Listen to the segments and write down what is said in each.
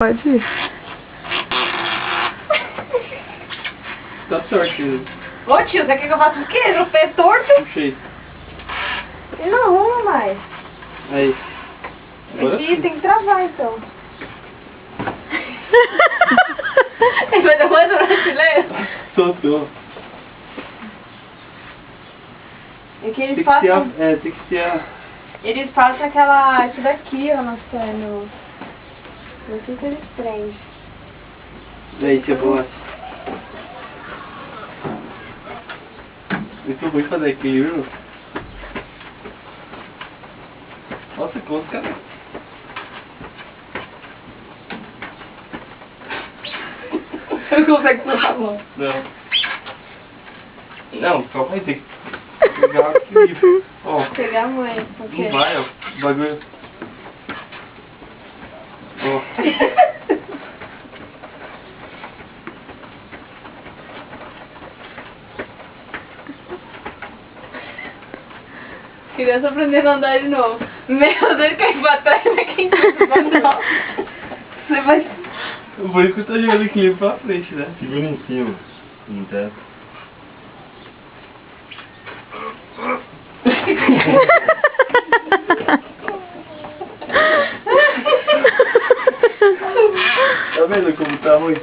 Pode ir. Tá torto. Ô tio, você quer que eu faça o quê? O pé torto? Puxei. Ele não arruma mais. Aí. Agora Aqui sim. tem que travar então. Ele vai dar mais brasileiro? Tô. É que eles Tem que ser passam. tem que ser a... Eles passam aquela. Isso daqui, ó, nas pernas. Não sei se eles prendem. Aí, cebola. Muito ruim fazer equilíbrio. Nossa, como os caras... Não consegue puxar a mão. Não, calma aí, tem que pegar o equilíbrio. Ó, Pegar a mãe, ok? não vai, ó. O bagulho... Ó. Criança aprendendo a andar de novo. Meu Deus, cair pra trás, mas quem tá não. Você vai... Por isso que eu tô jogando equilíbrio pra frente, né? Segura em cima, no teto. Tá vendo como tá ruim?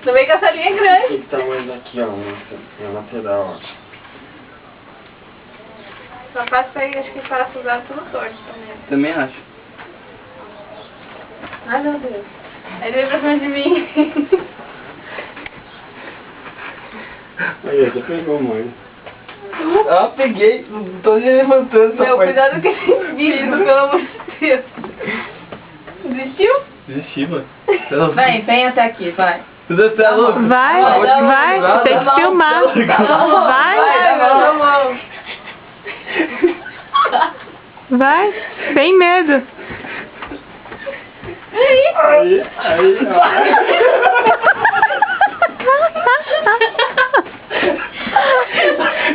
Não vem que essa linha é grande. Esse tamanho daqui, ó, na lateral, ó. Só faz pra acho que os parafusados tudo torto também. Também acho. Ai meu Deus. Aí ele veio pra cima de mim. Aí, você pegou, mãe. Ah, peguei. Tô já levantando essa Meu, parte. cuidado com esse vidro, pelo amor de Deus. Desistiu? Desisti, mano. Vem até aqui, vai. Tudo é tá louco? Vai, Ah, vou te vai, mostrar. tem que filmar. Vai, dá mão. vai, sem medo. Aí, ó.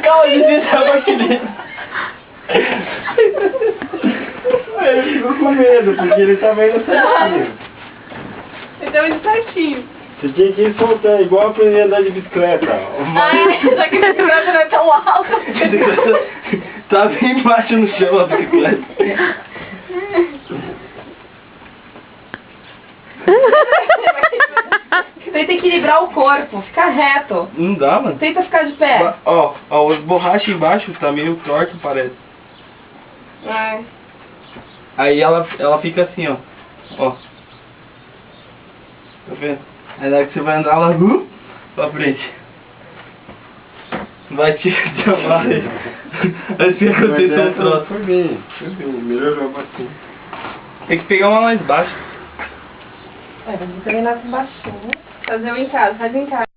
Calma, desiste a aqui dentro. Aí ele ficou com medo, porque ele tava indo certinho. Então ele certinho. Você tinha que ir soltando, igual aprender a andar de bicicleta, ó. Ai, só que a bicicleta não é tão alta. Tá bem embaixo no chão a bicicleta. Tenta equilibrar o corpo, fica reto. Não dá, mano. Tenta ficar de pé. Ó, os borrachas embaixo tá meio torto, parece. Ai. Aí ela fica assim, ó. Ó. Tá vendo? Aí na hora que você vai andar, ela pra frente. Vai te chamar aí. Vai se acontecer um troço. Foi bem, melhorou bastante. Tem que pegar uma mais baixa. Vamos treinar com baixinho. Fazer o em casa, faz em casa.